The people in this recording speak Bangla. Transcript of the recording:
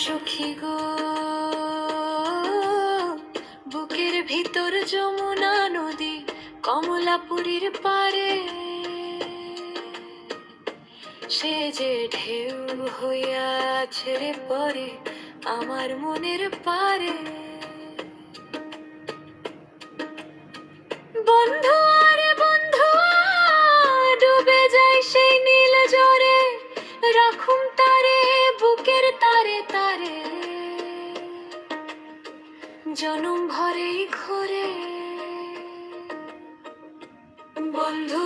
সখী গো, বুকের ভিতর যমুনা নদী কমলাপুরীর পারে, সে যে ঢেউ হইয়া ছেড়ে পড়ে আমার মনের পারে। বন্ধু আরে বন্ধু, ডুবে যায় সেই নীল জরে, রাখুম তারে বুকের তারে তারে, জনম ভরেই ঘরে। বন্ধু